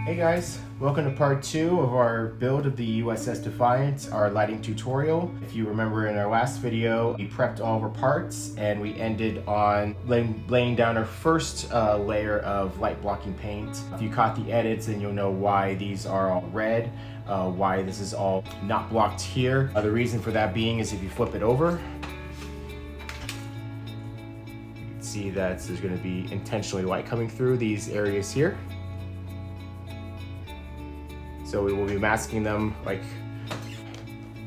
Hey guys, welcome to part 2 of our build of the USS Defiant, our lighting tutorial. If you remember in our last video, we prepped all of our parts and we ended on laying down our first layer of light blocking paint. If you caught the edits, then you'll know why these are all red, why this is all not blocked here. The reason for that being is if you flip it over, you can see that there's going to be intentionally light coming through these areas here. So we will be masking them like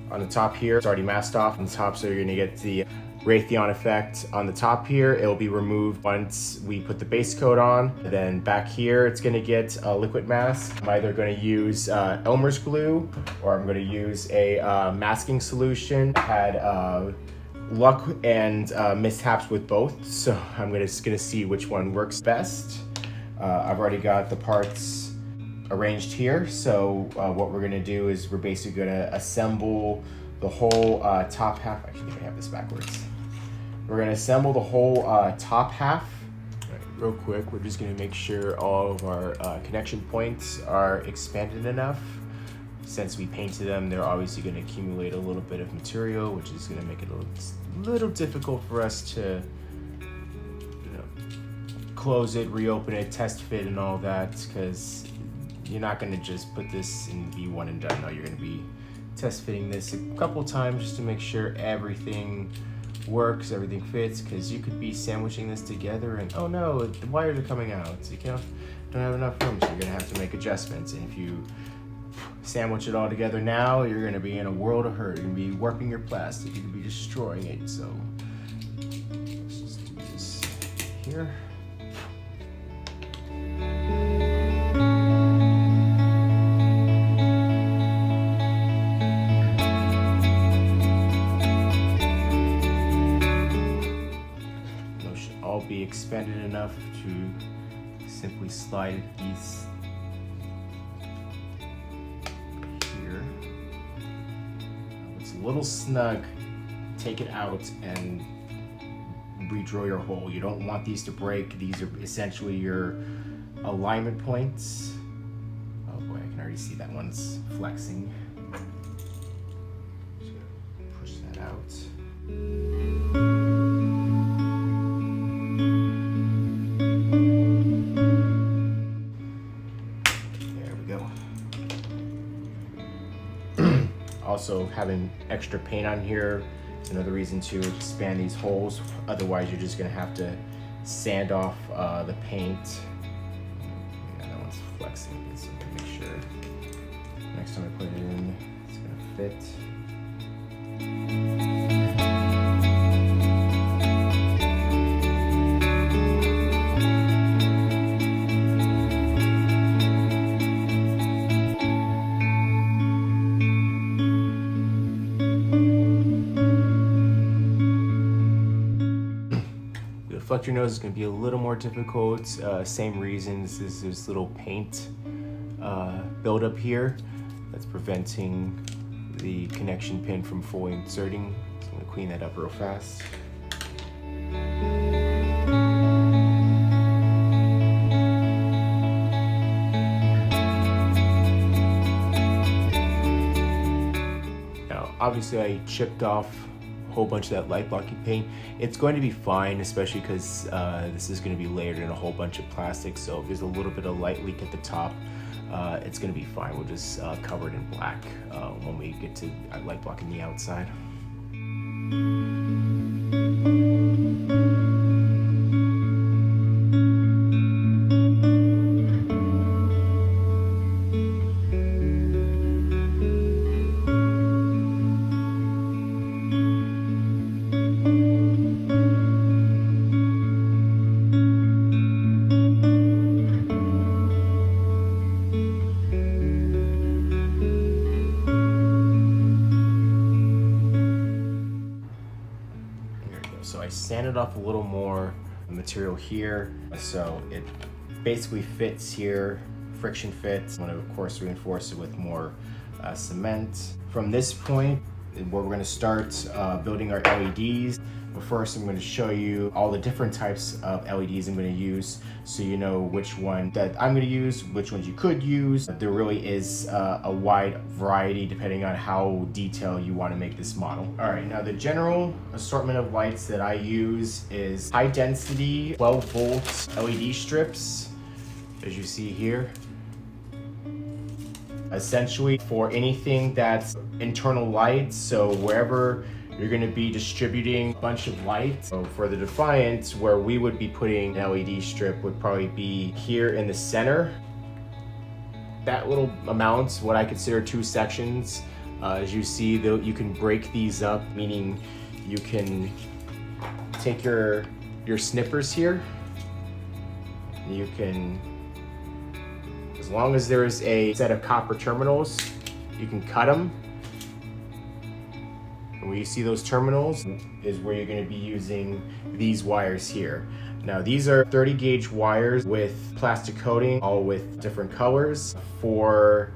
on the top here. It's already masked off on the top, so you're gonna get the Raytheon effect on the top here. It'll be removed once we put the base coat on. And then back here, it's gonna get a liquid mask. I'm either gonna use Elmer's glue or I'm gonna use a masking solution. I had luck and mishaps with both, so I'm just gonna see which one works best. I've already got the parts arranged here, so what we're gonna do is we're basically gonna assemble the whole top half. Actually, I have this backwards. We're gonna assemble the whole top half. Right, real quick, we're just gonna make sure all of our connection points are expanded enough. Since we painted them, they're obviously gonna accumulate a little bit of material, which is gonna make it a little difficult for us to close it, reopen it, test fit and all that, because you're not gonna just put this in V1 and done. No, you're gonna be test fitting this a couple times just to make sure everything works, everything fits, because you could be sandwiching this together and oh no, the wires are coming out. So you don't have enough room, so you're gonna have to make adjustments. And if you sandwich it all together now, you're gonna be in a world of hurt. You're gonna be warping your plastic, you could be destroying it. So let's just do this here. Be expanded enough to simply slide these here. It's a little snug, take it out and redraw your hole. You don't want these to break. These are essentially your alignment points. Oh boy, I can already see that one's flexing. Just gonna push that out. Also, having extra paint on here is another reason to expand these holes. Otherwise, you're just gonna have to sand off the paint. Yeah, that one's flexing, so I'm gonna make sure next time I put it in, it's gonna fit. Reflector nose is going to be a little more difficult. Same reasons. This is this little paint buildup here that's preventing the connection pin from fully inserting. So I'm going to clean that up real fast. Now, obviously, I chipped off whole bunch of that light blocking paint. It's going to be fine, especially because this is going to be layered in a whole bunch of plastic, so if there's a little bit of light leak at the top, it's going to be fine. We'll just cover it in black when we get to light blocking the outside. So I sanded off a little more material here, so it basically fits here, friction fits. I'm going to of course reinforce it with more cement. From this point, where we're going to start building our LEDs. But first, I'm going to show you all the different types of LEDs I'm going to use, so you know which one that I'm going to use, which ones you could use. There really is a wide variety depending on how detailed you want to make this model. All right, now the general assortment of lights that I use is high density 12-volt LED strips, as you see here. Essentially for anything that's internal lights, so wherever you're going to be distributing a bunch of light. So for the Defiant, where we would be putting an LED strip would probably be here in the center. That little amount, what I consider 2 sections. As you see, though, you can break these up, meaning you can take your snippers here. You can, as long as there is a set of copper terminals, you can cut them. Where you see those terminals is where you're going to be using these wires here. Now these are 30 gauge wires with plastic coating, all with different colors. For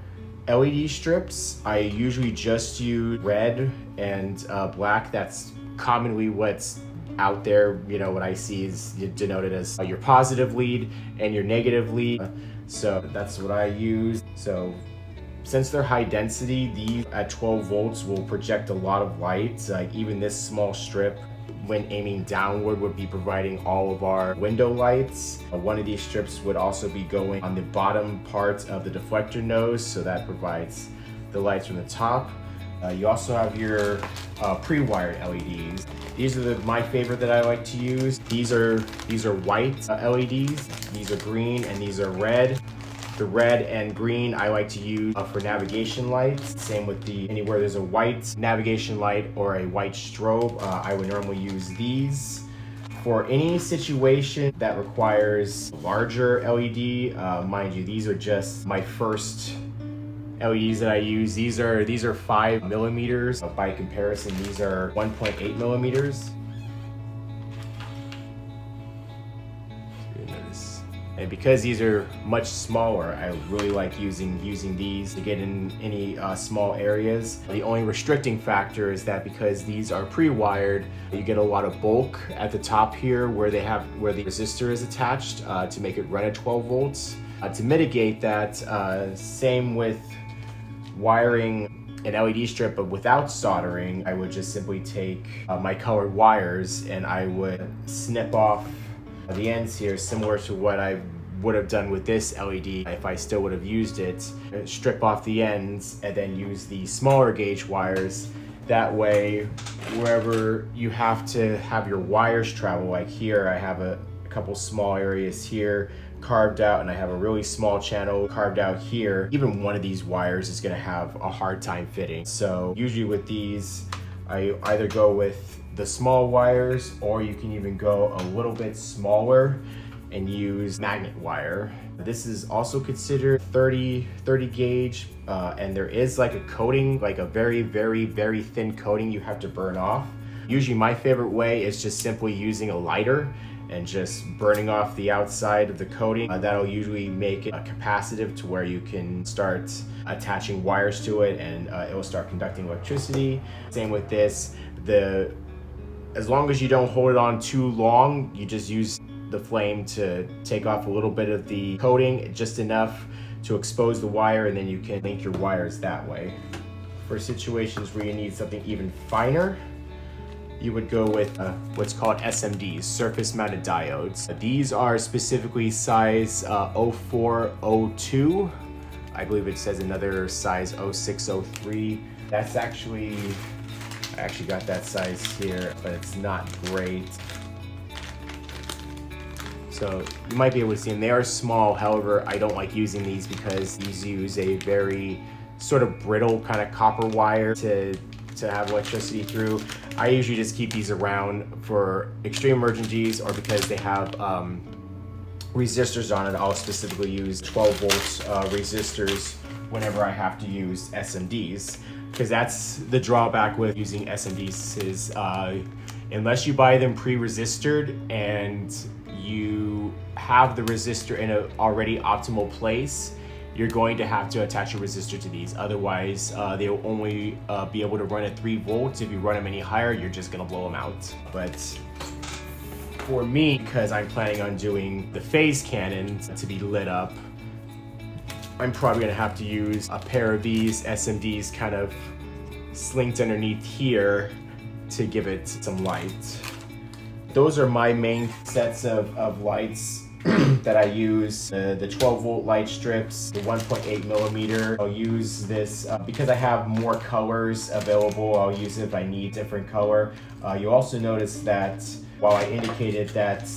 LED strips, I usually just use red and black. That's commonly what's out there. You know, what I see is denoted as your positive lead and your negative lead. So that's what I use. So since they're high density, these at 12 volts will project a lot of light. Like even this small strip, when aiming downward, would be providing all of our window lights. One of these strips would also be going on the bottom part of the deflector nose, so that provides the lights from the top. You also have your pre-wired LEDs. These are my favorite that I like to use. These are white LEDs. These are green and these are red. The red and green I like to use for navigation lights. Same with anywhere there's a white navigation light or a white strobe, I would normally use these. For any situation that requires larger LED, mind you, these are just my first LEDs that I use. These are 5 millimeters. By comparison, these are 1.8 millimeters. And because these are much smaller, I really like using these to get in any small areas. The only restricting factor is that because these are pre-wired, you get a lot of bulk at the top here where the resistor is attached to make it run at 12 volts. To mitigate that, same with wiring an LED strip, but without soldering, I would just simply take my colored wires and I would snip off the ends here, similar to what I would have done with this LED if I still would have used it. Strip off the ends and then use the smaller gauge wires. That way, wherever you have to have your wires travel, like here I have a couple small areas here carved out and I have a really small channel carved out here. Even one of these wires is going to have a hard time fitting. So usually with these, I either go with the small wires, or you can even go a little bit smaller and use magnet wire. This is also considered 30 gauge, and there is like a coating, like a very, very, very thin coating you have to burn off. Usually my favorite way is just simply using a lighter and just burning off the outside of the coating. That'll usually make it capacitive to where you can start attaching wires to it and it will start conducting electricity. Same with this. As long as you don't hold it on too long, you just use the flame to take off a little bit of the coating, just enough to expose the wire, and then you can link your wires that way. For situations where you need something even finer, you would go with what's called SMDs, surface mounted diodes. These are specifically size 0402. I believe it says another size 0603. That's actually, I actually got that size here, but it's not great. So you might be able to see them. They are small, however, I don't like using these because these use a very sort of brittle kind of copper wire to have electricity through. I usually just keep these around for extreme emergencies or because they have resistors on it. I'll specifically use 12 volts resistors whenever I have to use SMDs, because that's the drawback with using SMDs is unless you buy them pre-resistored and you have the resistor in an already optimal place, you're going to have to attach a resistor to these. Otherwise, they'll only be able to run at 3 volts. If you run them any higher, you're just gonna blow them out. But for me, because I'm planning on doing the phase cannons to be lit up, I'm probably gonna have to use a pair of these SMDs kind of slinked underneath here to give it some light. Those are my main sets of lights that I use. The 12 volt light strips, the 1.8 millimeter. I'll use this because I have more colors available. I'll use it if I need different color. You'll also notice that while I indicated that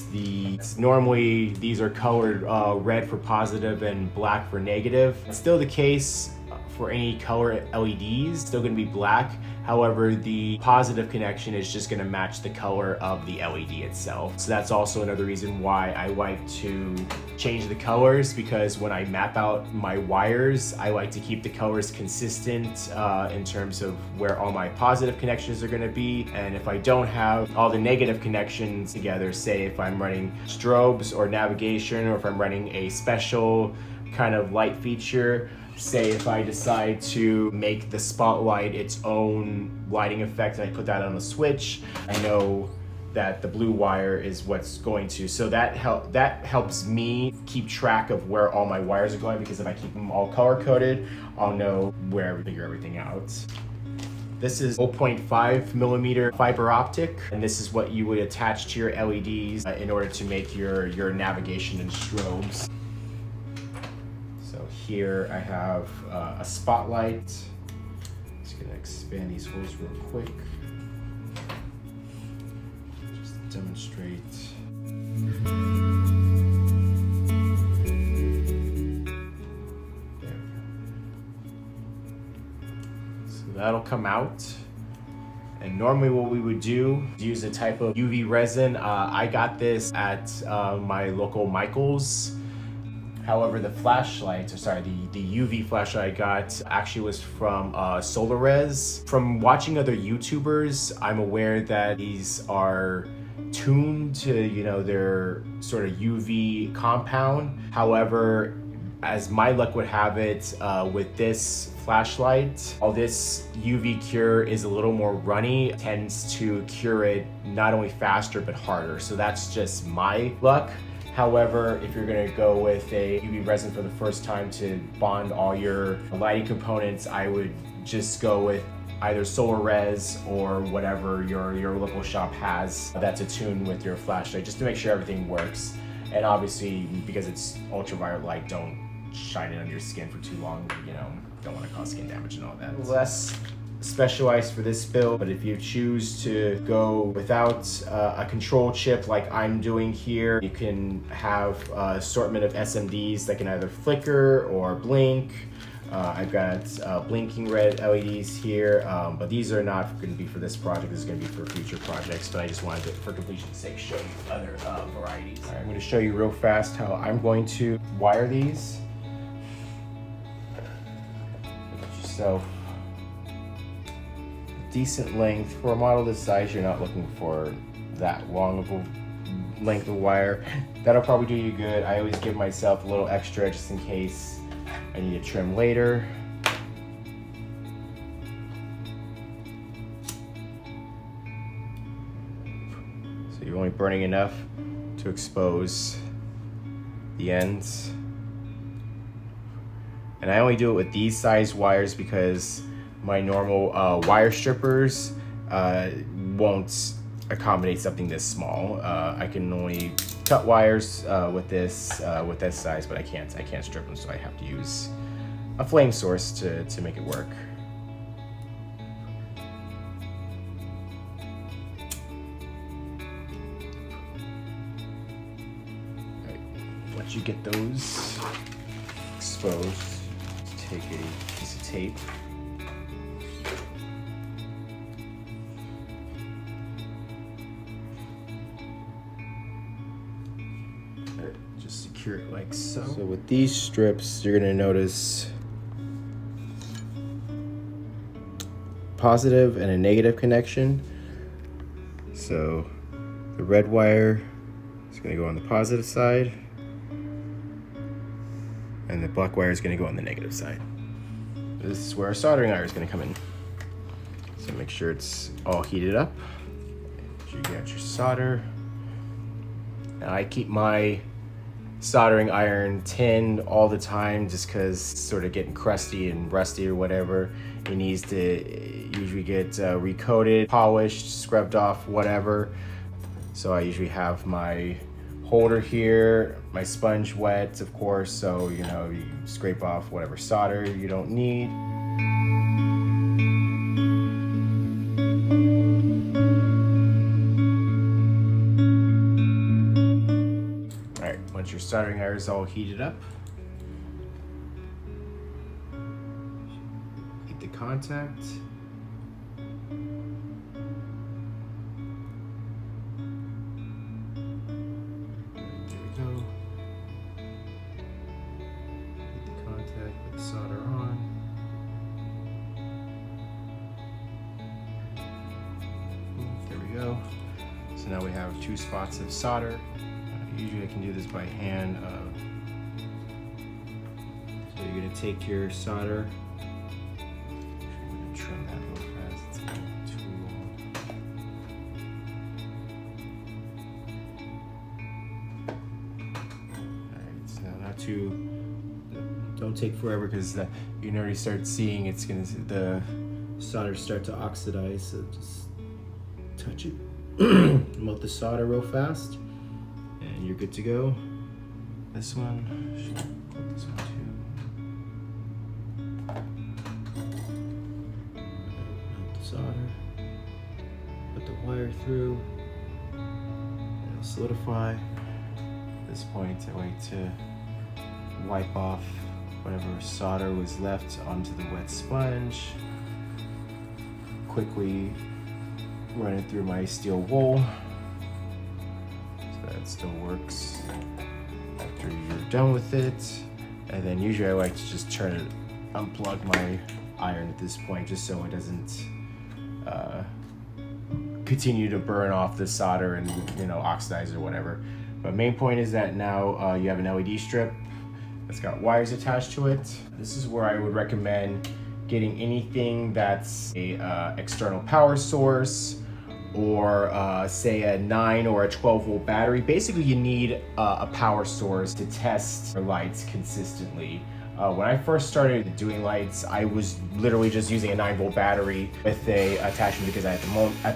normally these are colored red for positive and black for negative, it's still the case for any color LEDs, still gonna be black. However, the positive connection is just gonna match the color of the LED itself. So that's also another reason why I like to change the colors, because when I map out my wires, I like to keep the colors consistent in terms of where all my positive connections are gonna be. And if I don't have all the negative connections together, say if I'm running strobes or navigation, or if I'm running a special kind of light feature, say if I decide to make the spotlight its own lighting effect and I put that on a switch, I know that the blue wire is what's going to. So that helps me keep track of where all my wires are going, because if I keep them all color coded, I'll know where to figure everything out. This is 0.5 millimeter fiber optic, and this is what you would attach to your LEDs in order to make your navigation and strobes. Here I have a spotlight. Just gonna expand these holes real quick. Just to demonstrate. There we go. So that'll come out. And normally what we would do is use a type of UV resin. I got this at my local Michael's. However, the flashlight, or sorry, the UV flashlight I got actually was from SolarRes. From watching other YouTubers, I'm aware that these are tuned to, you know, their sort of UV compound. However, as my luck would have it, with this flashlight, all this UV cure is a little more runny. It tends to cure it not only faster, but harder. So that's just my luck. However, if you're gonna go with a UV resin for the first time to bond all your lighting components, I would just go with either SolarRes or whatever your local shop has that's attuned with your flashlight, just to make sure everything works. And obviously, because it's ultraviolet light, don't shine it on your skin for too long, you know, don't wanna cause skin damage and all that. Less specialized for this build, but if you choose to go without a control chip like I'm doing here, you can have an assortment of SMDs that can either flicker or blink. I've got blinking red LEDs here, but these are not going to be for this project. This is going to be for future projects, but I just wanted to, for completion's sake, show you other varieties. All right, I'm going to show you real fast how I'm going to wire these. Get yourself decent length. For a model this size, you're not looking for that long of a length of wire. That'll probably do you good. I always give myself a little extra just in case I need to trim later. So you're only burning enough to expose the ends. And I only do it with these size wires because my normal wire strippers won't accommodate something this small. I can only cut wires with this size, but I can't strip them, so I have to use a flame source to make it work. All right. Once you get those exposed, take a piece of tape. Just secure it like so. So with these strips, you're gonna notice positive and a negative connection. So the red wire is gonna go on the positive side, and the black wire is going to go on the negative side. This is where our soldering iron is going to come in. So make sure it's all heated up. You got your solder. Now I keep my soldering iron tin all the time just because it's sort of getting crusty and rusty or whatever. It needs to usually get recoated, polished, scrubbed off, whatever. So I usually have my holder here, my sponge wet, of course, so you know, you scrape off whatever solder you don't need. All right, once your soldering iron is all heated up, heat the contact. Put the solder on. There we go. So now we have 2 spots of solder. Usually I can do this by hand. So you're going to take your solder. I'm going to trim that real fast. It's getting too long. Alright, so not too. Don't take forever because you can already start seeing the solder start to oxidize. So just touch it, melt the solder real fast, and you're good to go. This one, this one too. Melt the solder, put the wire through, and it'll solidify. At this point, I wait to wipe off whatever solder was left onto the wet sponge. Quickly run it through my steel wool so that it still works after you're done with it. And then usually I like to just unplug my iron at this point just so it doesn't continue to burn off the solder and, you know, oxidize or whatever. But main point is that now you have an LED strip. It's got wires attached to it. This is where I would recommend getting anything that's a external power source or say a 9 or a 12 volt battery. Basically you need a power source to test your lights consistently. When I first started doing lights, I was literally just using a 9 volt battery with a attachment because at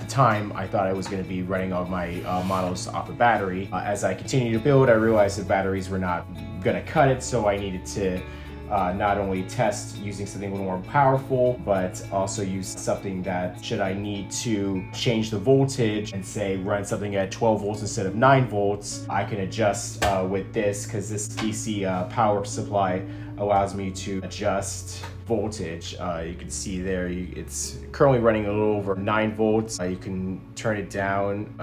the time I thought I was going to be running all my models off a battery. As I continued to build, I realized that batteries were not going to cut it, so I needed to not only test using something a little more powerful, but also use something that, should I need to change the voltage and say run something at 12 volts instead of 9 volts, I can adjust with this, because this DC power supply allows me to adjust voltage. You can see there, it's currently running a little over 9 volts. You can turn it down.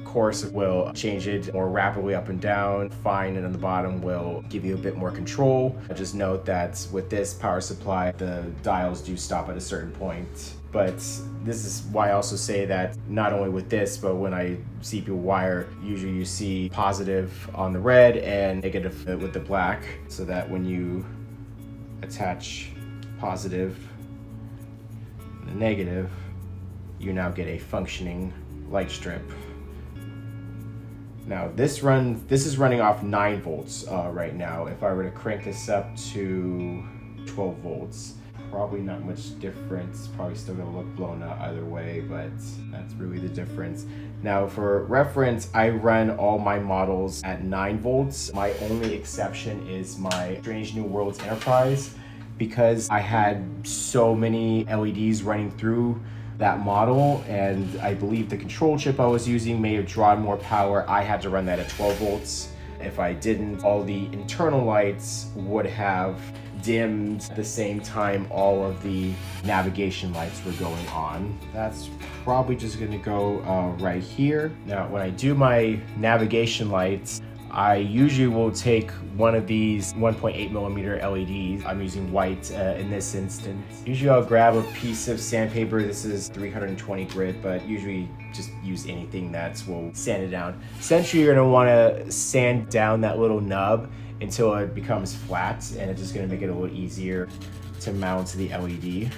Course will change it more rapidly up and down. Fine, and on the bottom will give you a bit more control. Just note that with this power supply, the dials do stop at a certain point. But this is why I also say that not only with this, but when I see people wire, usually you see positive on the red and negative with the black, so that when you attach positive and the negative, you now get a functioning light strip. Now this is running off 9 volts right now. If I were to crank this up to 12 volts, probably not much difference. Probably still gonna look blown out either way, but that's really the difference. Now for reference, I run all my models at 9 volts. My only exception is my Strange New Worlds Enterprise, because I had so many LEDs running through that model, and I believe the control chip I was using may have drawn more power. I had to run that at 12 volts. If I didn't, all the internal lights would have dimmed at the same time all of the navigation lights were going on. That's probably just gonna go right here. Now, when I do my navigation lights, I usually will take one of these 1.8 millimeter LEDs. I'm using white in this instance. Usually I'll grab a piece of sandpaper. This is 320 grit, but usually just use anything that will sand it down. Essentially, you're gonna wanna sand down that little nub until it becomes flat, and it's just gonna make it a little easier to mount the LED.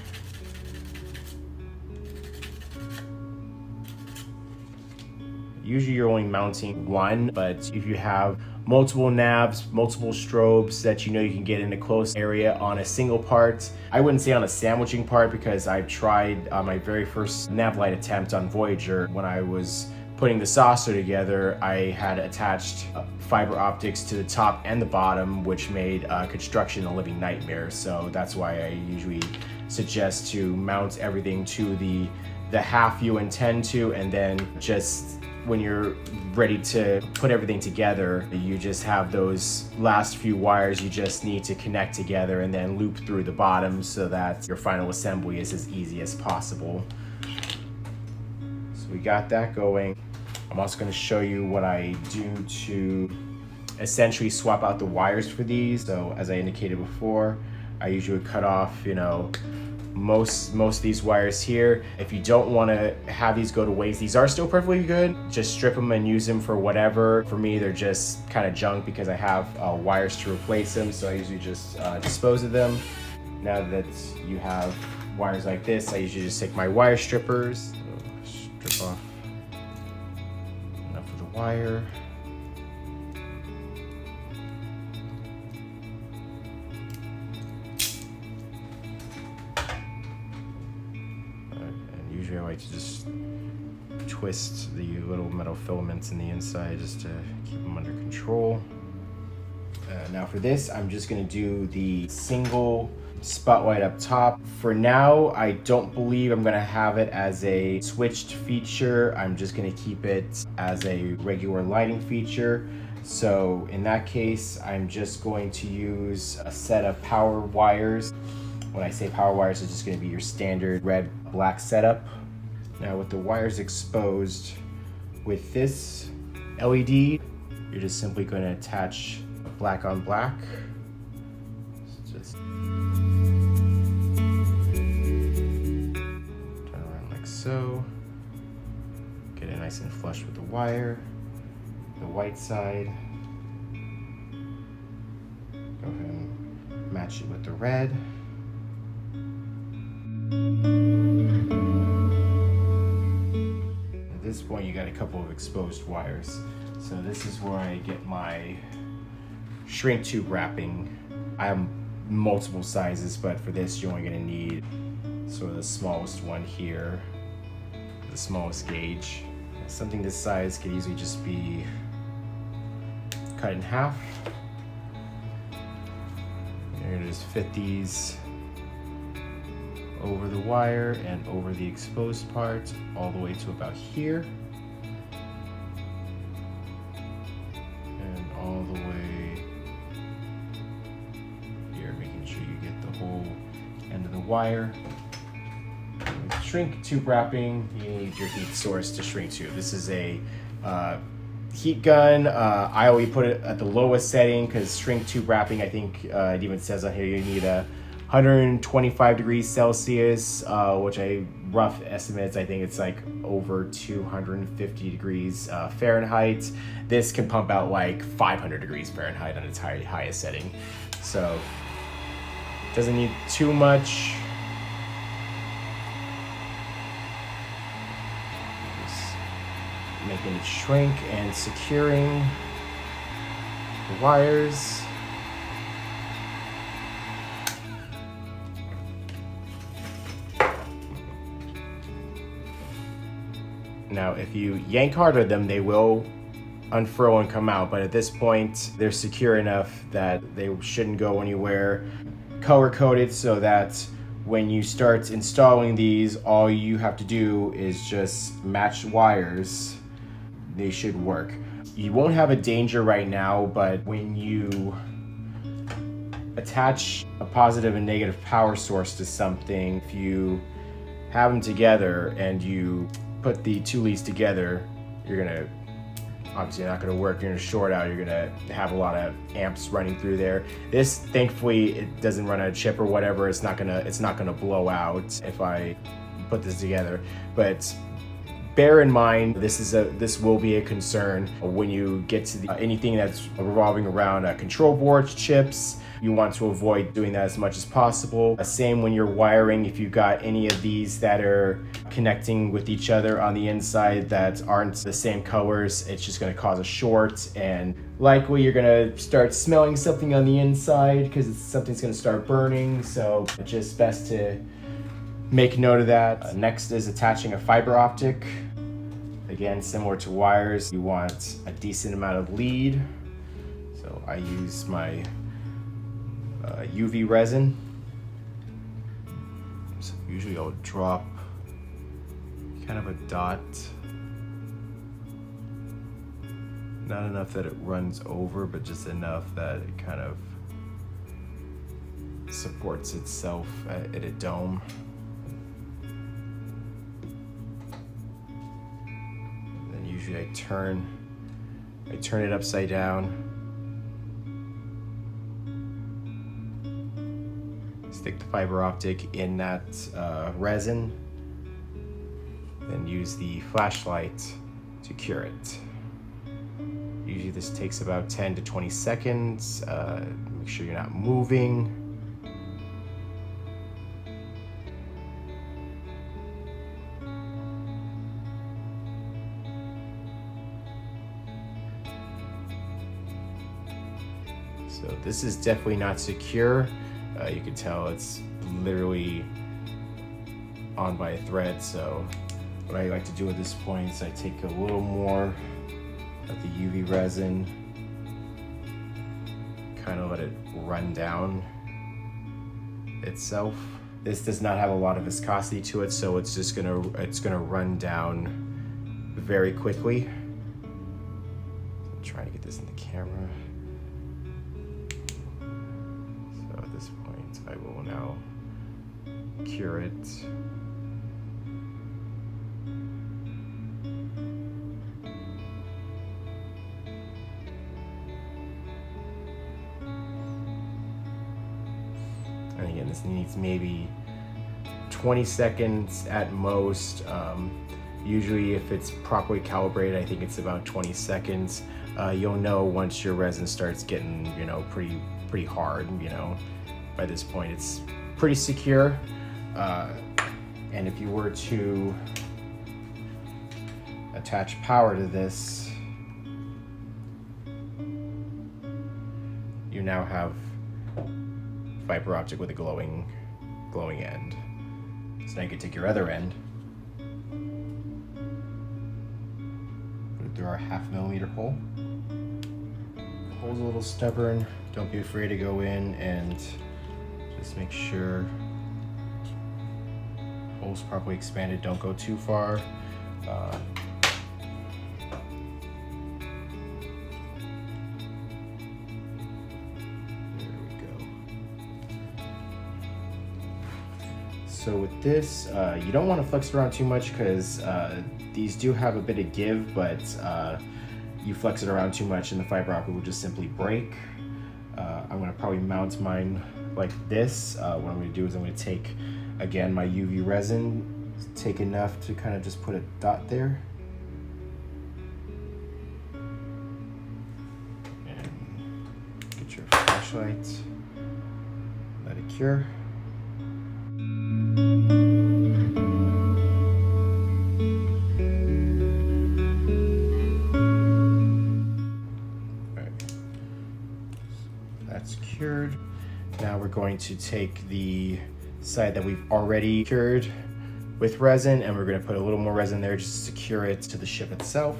Usually you're only mounting one, but if you have multiple navs, multiple strobes that you know you can get in a close area on a single part. I wouldn't say on a sandwiching part, because I've tried my very first nav light attempt on Voyager. When I was putting the saucer together, I had attached fiber optics to the top and the bottom, which made construction a living nightmare. So that's why I usually suggest to mount everything to the half you intend to, and then just when you're ready to put everything together, you just have those last few wires you just need to connect together and then loop through the bottom so that your final assembly is as easy as possible. So we got that going. I'm also going to show you what I do to essentially swap out the wires for these. So as I indicated before, I usually cut off, most of these wires here. If you don't want to have these go to waste, these are still perfectly good. Just strip them and use them for whatever. For me, they're just kind of junk because I have wires to replace them, so I usually just dispose of them. Now that you have wires like this, I usually just take my wire strippers. So strip off enough of the wire. Usually I like to just twist the little metal filaments in the inside just to keep them under control. Now for this, I'm just gonna do the single spotlight up top. For now, I don't believe I'm gonna have it as a switched feature. I'm just gonna keep it as a regular lighting feature. So in that case, I'm just going to use a set of power wires. When I say power wires, it's just going to be your standard red-black setup. Now with the wires exposed, with this LED, you're just simply going to attach black on black. Just turn around like so. Get it nice and flush with the wire. The white side. Go ahead and match it with the red. At this point, you got a couple of exposed wires. So this is where I get my shrink tube wrapping. I have multiple sizes, but for this, you're only gonna need sort of the smallest one here, the smallest gauge. Something this size could easily just be cut in half. You're gonna just fit these over the wire and over the exposed part all the way to about here, and all the way here, making sure you get the whole end of the wire. With shrink tube wrapping, you need your heat source to shrink tube. This is a heat gun. I always put it at the lowest setting because shrink tube wrapping, I think it even says on here you need a 125 degrees Celsius, which rough estimates, I think it's like over 250 degrees Fahrenheit. This can pump out like 500 degrees Fahrenheit on its highest setting. So doesn't need too much. Just making it shrink and securing the wires. Now, if you yank hard on them, they will unfurl and come out, but at this point, they're secure enough that they shouldn't go anywhere. Color coded so that when you start installing these, all you have to do is just match wires. They should work. You won't have a danger right now, but when you attach a positive and negative power source to something, if you have them together and you put the two leads together, you're gonna obviously not gonna work. You're gonna short out. You're gonna have a lot of amps running through there. This, thankfully, it doesn't run a chip or whatever. It's not gonna blow out if I put this together. But bear in mind this will be a concern when you get to anything that's revolving around control boards, chips. You want to avoid doing that as much as possible. Same when you're wiring, if you got any of these that are connecting with each other on the inside that aren't the same colors, it's just gonna cause a short, and likely you're gonna start smelling something on the inside because something's gonna start burning. So just best to make note of that. Next is attaching a fiber optic. Again, similar to wires, you want a decent amount of lead. So I use my UV resin. So usually I'll drop kind of a dot. Not enough that it runs over, but just enough that it kind of supports itself at a dome. And then usually I turn it upside down. Stick the fiber optic in that resin, then use the flashlight to cure it. Usually this takes about 10 to 20 seconds. Make sure you're not moving. So this is definitely not secure. You can tell it's literally on by a thread. So what I like to do at this point is I take a little more of the UV resin, kind of let it run down itself. This does not have a lot of viscosity to it, so it's gonna run down very quickly. I'm trying to get this in the camera. I will now cure it. And again, this needs maybe 20 seconds at most. Usually if it's properly calibrated, I think it's about 20 seconds. You'll know once your resin starts getting, pretty hard, By this point, it's pretty secure. And if you were to attach power to this, you now have fiber optic with a glowing end. So now you can take your other end, put it through our 1/2 millimeter hole. The hole's a little stubborn. Don't be afraid to go in and just make sure hole's properly expanded. Don't go too far. There we go. So with this, you don't want to flex it around too much because these do have a bit of give, but you flex it around too much and the fiber optic will just simply break. I'm going to probably mount mine like this. What I'm going to do is I'm going to take, again, my UV resin, take enough to kind of just put a dot there. And get your flashlight, let it cure. That's cured. Now we're going to take the side that we've already cured with resin and we're going to put a little more resin there just to secure it to the ship itself.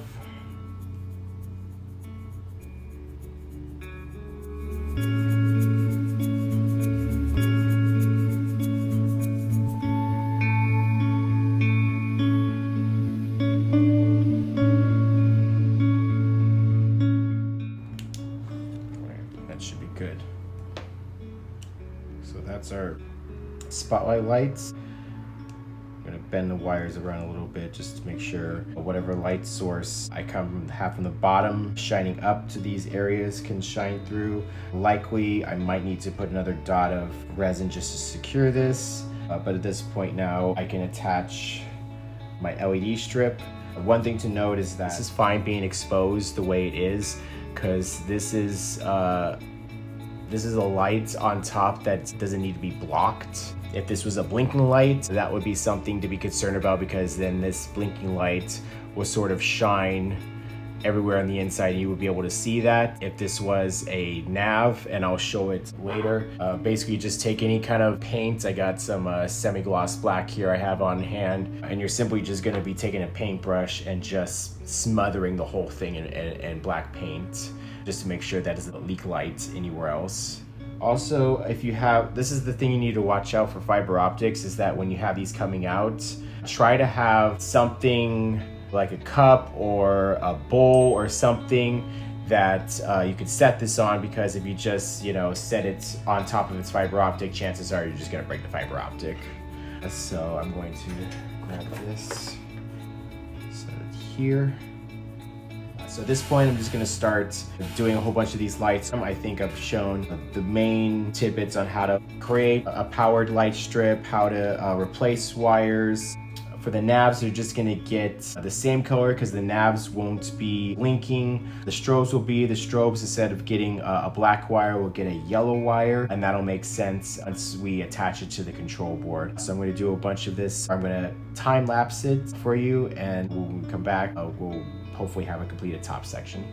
That should be good. So that's our spotlight lights. I'm gonna bend the wires around a little bit just to make sure whatever light source I have from the bottom shining up to these areas can shine through. Likely I might need to put another dot of resin just to secure this, but at this point now I can attach my LED strip. One thing to note is that this is fine being exposed the way it is, because this is a light on top that doesn't need to be blocked. If this was a blinking light, that would be something to be concerned about, because then this blinking light will sort of shine everywhere on the inside and you would be able to see that. If this was a nav, and I'll show it later, basically just take any kind of paint. I got some semi-gloss black here I have on hand, and you're simply just going to be taking a paintbrush and just smothering the whole thing in black paint, just to make sure that doesn't leak light anywhere else. Also, if you have, this is the thing you need to watch out for fiber optics, is that when you have these coming out, try to have something like a cup or a bowl or something that you could set this on, because if you just, set it on top of its fiber optic, chances are you're just gonna break the fiber optic. So I'm going to grab this, set it here. So at this point, I'm just gonna start doing a whole bunch of these lights. I think I've shown the main tidbits on how to create a powered light strip, how to replace wires. For the navs, they're just gonna get the same color because the navs won't be blinking. The strobes will be, the strobes, instead of getting a black wire, will get a yellow wire, and that'll make sense once we attach it to the control board. So I'm gonna do a bunch of this. I'm gonna time lapse it for you, and when we come back, we'll hopefully have a completed top section.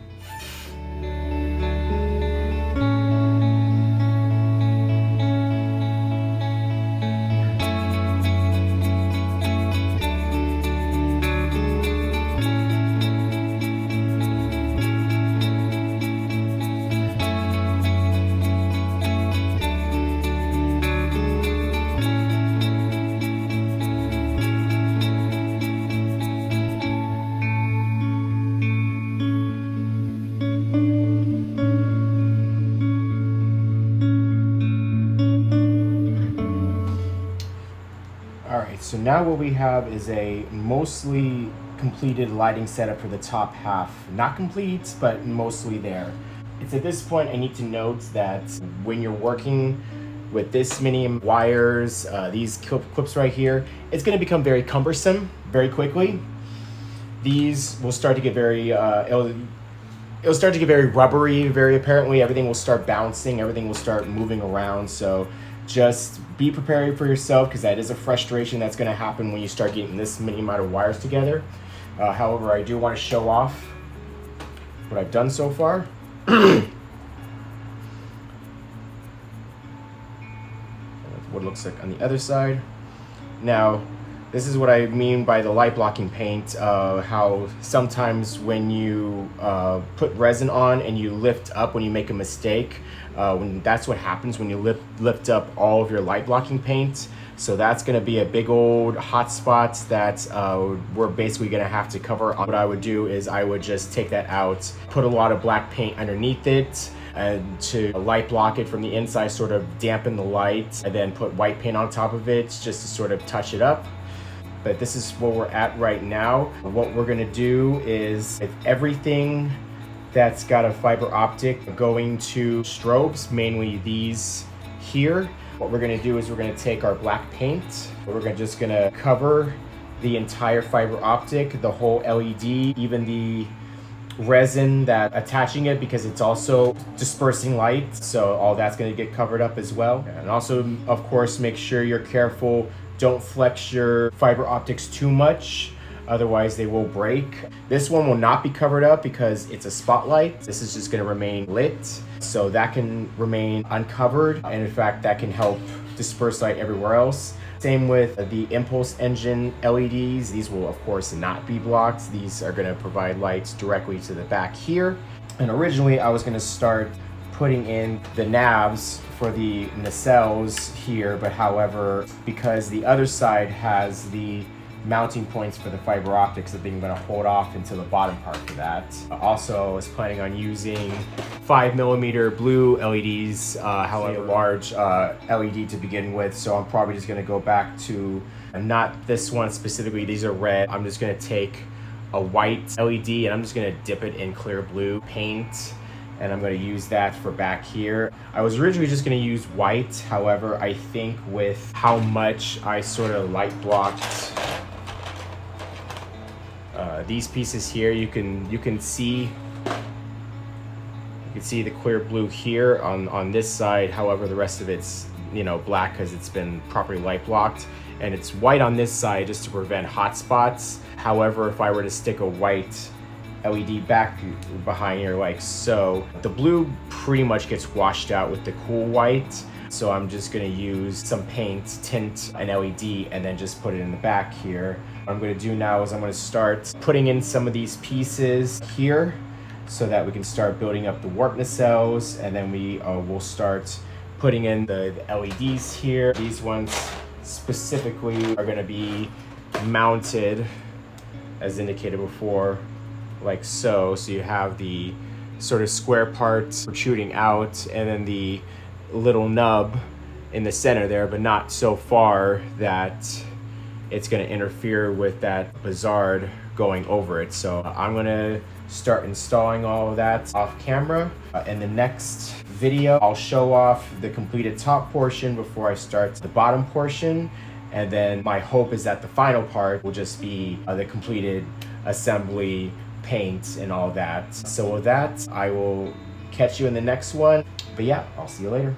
So now what we have is a mostly completed lighting setup for the top half. Not complete, but mostly there. It's at this point I need to note that when you're working with this many wires, these clips right here, it's gonna become very cumbersome very quickly. These will start to get very, it'll start to get very rubbery, very apparently. Everything will start bouncing, everything will start moving around. So just be prepared for yourself, because that is a frustration that's going to happen when you start getting this many amount of wires together. However, I do want to show off what I've done so far. What it looks like on the other side. Now, this is what I mean by the light blocking paint, how sometimes when you put resin on and you lift up when you make a mistake, that's what happens when you lift up all of your light blocking paint. So that's gonna be a big old hot spot that we're basically gonna have to cover. What I would do is I would just take that out, put a lot of black paint underneath it, and to light block it from the inside, sort of dampen the light, and then put white paint on top of it just to sort of touch it up. But this is where we're at right now. What we're gonna do is, if everything that's got a fiber optic going to strobes, mainly these here, what we're gonna do is we're gonna take our black paint, we're just gonna cover the entire fiber optic, the whole LED, even the resin that attaching it, because it's also dispersing light. So all that's gonna get covered up as well. And also, of course, make sure you're careful. Don't flex your fiber optics too much, otherwise they will break. This one will not be covered up because it's a spotlight. This is just gonna remain lit, so that can remain uncovered. And in fact, that can help disperse light everywhere else. Same with the impulse engine LEDs. These will of course not be blocked. These are gonna provide lights directly to the back here. And originally I was gonna start putting in the navs for the nacelles here, but however, because the other side has the mounting points for the fiber optics, I think I'm gonna hold off until the bottom part for that. Also, I was planning on using 5mm blue LEDs, however, a large LED to begin with, so I'm probably just gonna go back to, not this one specifically, these are red. I'm just gonna take a white LED and I'm just gonna dip it in clear blue paint, and I'm going to use that for back here. I was originally just going to use white, however, I think with how much I sort of light blocked These pieces here, you can see the clear blue here on this side. However, the rest of it's, you know, black because it's been properly light blocked, and it's white on this side just to prevent hot spots. However, if I were to stick a white LED back behind here like so, the blue pretty much gets washed out with the cool white. So I'm just gonna use some paint, tint an LED, and then just put it in the back here. What I'm gonna do now is I'm gonna start putting in some of these pieces here so that we can start building up the warp nacelles, and then we'll start putting in the LEDs here. These ones specifically are gonna be mounted, as indicated before, like so. So you have the sort of square part protruding out, and then the little nub in the center there, but not so far that it's going to interfere with that Bazard going over it. So I'm going to start installing all of that off camera. In the next video, I'll show off the completed top portion before I start the bottom portion. And then my hope is that the final part will just be the completed assembly, paint, and all that. So with that, I will catch you in the next one. But yeah, I'll see you later.